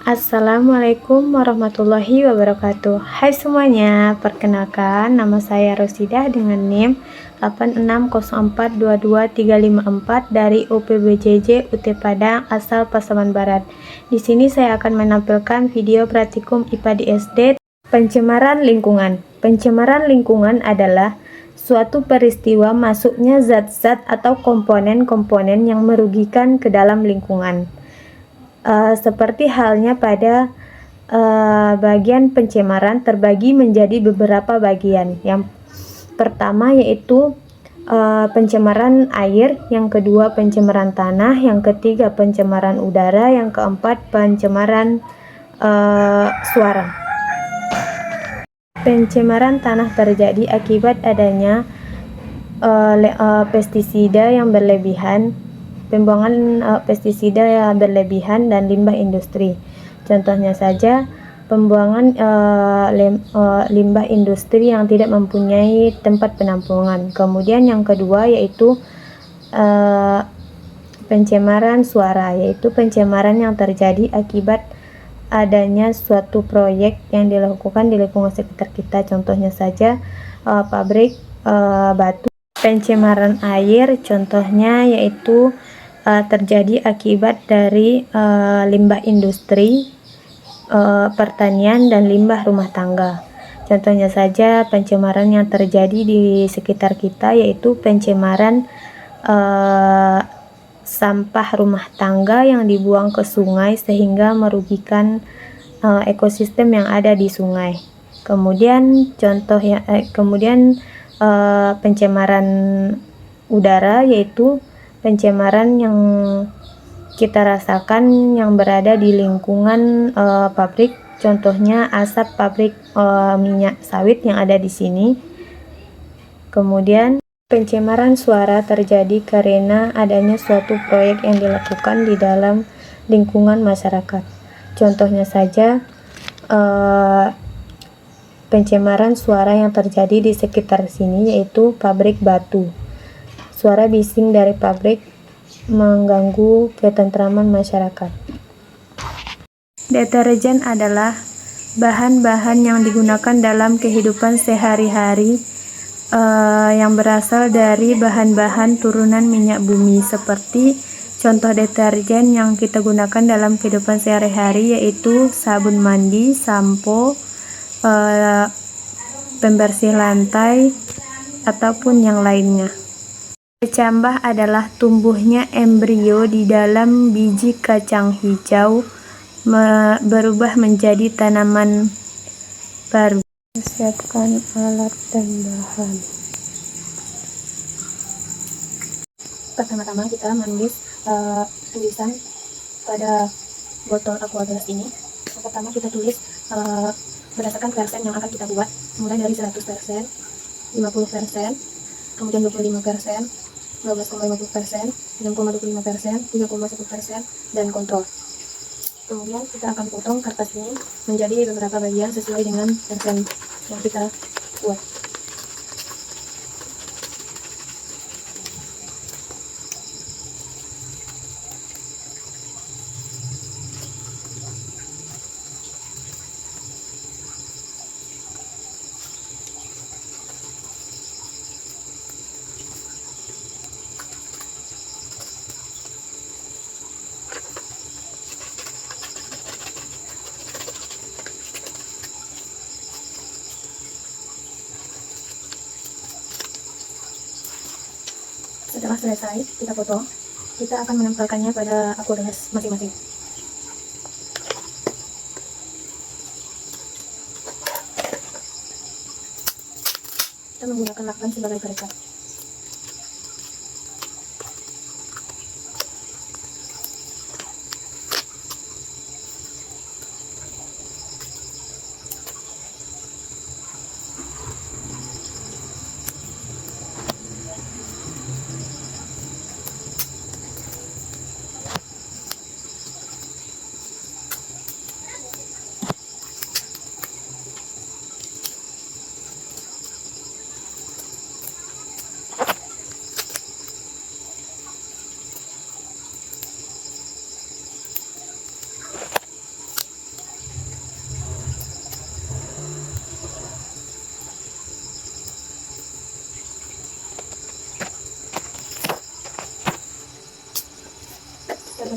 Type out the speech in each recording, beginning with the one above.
Assalamualaikum warahmatullahi wabarakatuh. Hai semuanya, perkenalkan nama saya Rosidah dengan NIM 86042234 dari UPBJJ UT Padang asal Pasaman Barat. Di sini saya akan menampilkan video praktikum IPA di SD. Pencemaran lingkungan. Pencemaran lingkungan adalah suatu peristiwa masuknya zat-zat atau komponen-komponen yang merugikan ke dalam lingkungan. Seperti halnya pada bagian pencemaran terbagi menjadi beberapa bagian. Yang pertama yaitu pencemaran air, yang kedua pencemaran tanah, yang ketiga pencemaran udara, yang keempat pencemaran suara. Pencemaran tanah terjadi akibat adanya pestisida yang berlebihan, pembuangan pestisida yang berlebihan dan limbah industri. Contohnya saja pembuangan limbah industri yang tidak mempunyai tempat penampungan. Kemudian yang kedua yaitu pencemaran suara, yaitu pencemaran yang terjadi akibat adanya suatu proyek yang dilakukan di lingkungan sekitar kita. Contohnya saja pabrik batu. Pencemaran air contohnya yaitu terjadi akibat dari limbah industri, pertanian, dan limbah rumah tangga. Contohnya saja pencemaran yang terjadi di sekitar kita yaitu pencemaran sampah rumah tangga yang dibuang ke sungai sehingga merugikan ekosistem yang ada di sungai. Kemudian pencemaran udara yaitu pencemaran yang kita rasakan yang berada di lingkungan pabrik. Contohnya asap pabrik minyak sawit yang ada di sini. Kemudian pencemaran suara terjadi karena adanya suatu proyek yang dilakukan di dalam lingkungan masyarakat. Contohnya saja pencemaran suara yang terjadi di sekitar sini yaitu pabrik batu. Suara bising dari pabrik mengganggu ketentraman masyarakat. Deterjen adalah bahan-bahan yang digunakan dalam kehidupan sehari-hari yang berasal dari bahan-bahan turunan minyak bumi, seperti contoh deterjen yang kita gunakan dalam kehidupan sehari-hari yaitu sabun mandi, sampo, pembersih lantai, ataupun yang lainnya. Kecambah adalah tumbuhnya embrio di dalam biji kacang hijau berubah menjadi tanaman baru. Siapkan alat dan bahan. Pertama-tama kita menulis tulisan pada botol aquagelas ini. Yang pertama kita tulis berdasarkan persen yang akan kita buat, mulai dari 100%, 50%, kemudian 25%, 12,50%, 6,25%, 3,1%, dan kontrol. Kemudian kita akan potong kertas ini menjadi beberapa bagian sesuai dengan persen yang kita buat. Setelah selesai kita potong, kita akan menempelkannya pada aquagelas masing-masing. Kita menggunakan lakban sebagai perekat.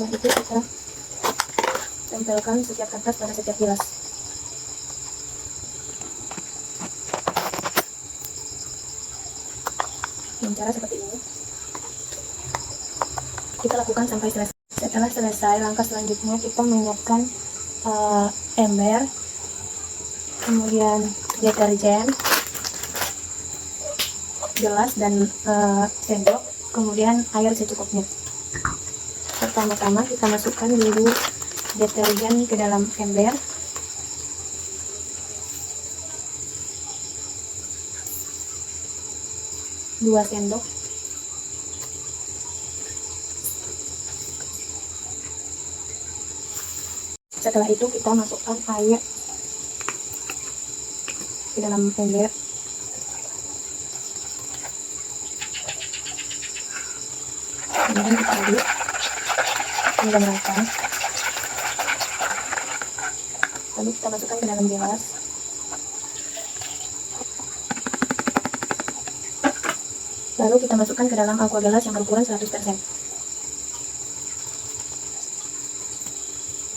Setelah itu kita tempelkan setiap kertas pada setiap gelas. Dengan cara seperti ini kita lakukan sampai selesai. Setelah selesai, langkah selanjutnya kita menyiapkan ember, kemudian deterjen, gelas dan sendok, kemudian air secukupnya. Pertama-tama kita masukkan dulu deterjen ke dalam ember. Dua sendok. Setelah itu kita masukkan air ke dalam ember. Kemudian kita aduk hingga merata. Lalu kita masukkan ke dalam gelas. Lalu kita masukkan ke dalam aqua gelas yang berukuran 100%.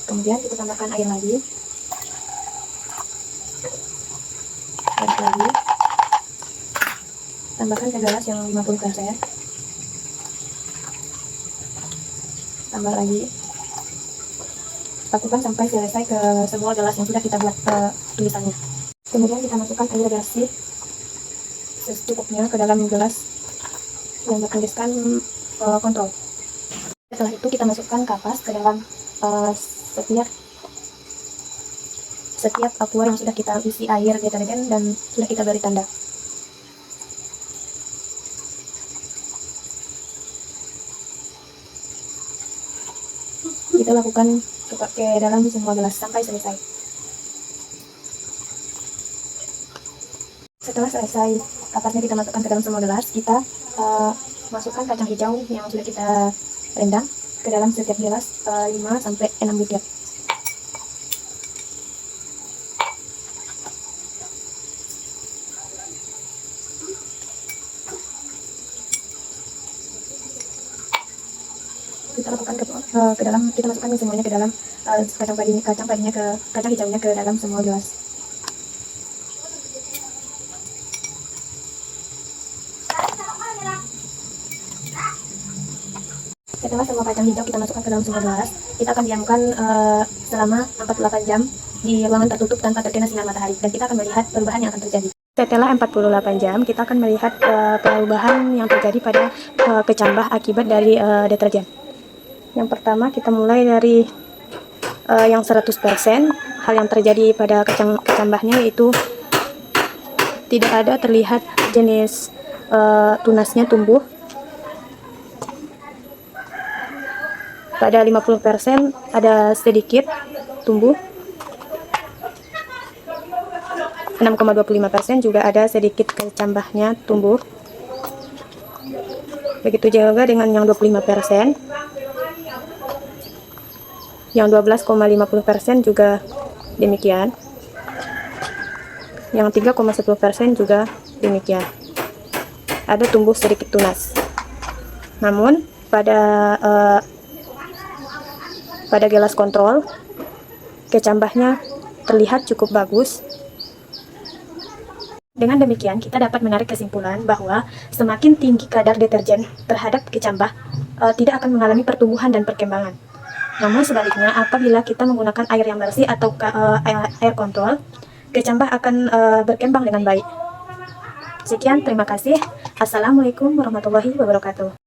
Kemudian kita tambahkan air lagi. Air lagi. Tambahkan ke gelas yang 50%. Tambah lagi. Lakukan sampai selesai ke semua gelas yang sudah kita buat tulisannya. Kemudian kita masukkan air bersih secukupnya ke dalam gelas yang bertuliskan kontrol. Setelah itu kita masukkan kapas ke dalam setiap aqua yang sudah kita isi air deterjen dan sudah kita beri tanda. Kita lakukan ke dalam semua gelas sampai selesai. Setelah selesai kapasnya kita masukkan ke dalam semua gelas, kita masukkan kacang hijau yang sudah kita rendam ke dalam setiap gelas 5-6 butir. Kita lakukan ke dalam, kita masukkan semuanya ke dalam kacang hijaunya ke dalam semua gelas. Setelah semua kacang hijau kita masukkan ke dalam semua gelas, kita akan diamkan selama 48 jam di ruangan tertutup tanpa terkena sinar matahari, dan kita akan melihat perubahan yang akan terjadi. Setelah 48 jam, kita akan melihat perubahan yang terjadi pada kecambah akibat dari deterjen. Yang pertama kita mulai dari yang 100%. Hal yang terjadi pada kecambahnya yaitu tidak ada terlihat jenis tunasnya tumbuh. Pada 50% ada sedikit tumbuh. 6,25% juga ada sedikit kecambahnya tumbuh. Begitu juga dengan yang 25%. Yang 12,50% juga demikian. Yang 3,10% juga demikian. Ada tumbuh sedikit tunas. Namun pada gelas kontrol kecambahnya terlihat cukup bagus. Dengan demikian kita dapat menarik kesimpulan bahwa semakin tinggi kadar deterjen terhadap kecambah tidak akan mengalami pertumbuhan dan perkembangan. Namun sebaliknya, apabila kita menggunakan air yang bersih atau air kontrol, kecambah akan berkembang dengan baik. Sekian, terima kasih. Assalamualaikum warahmatullahi wabarakatuh.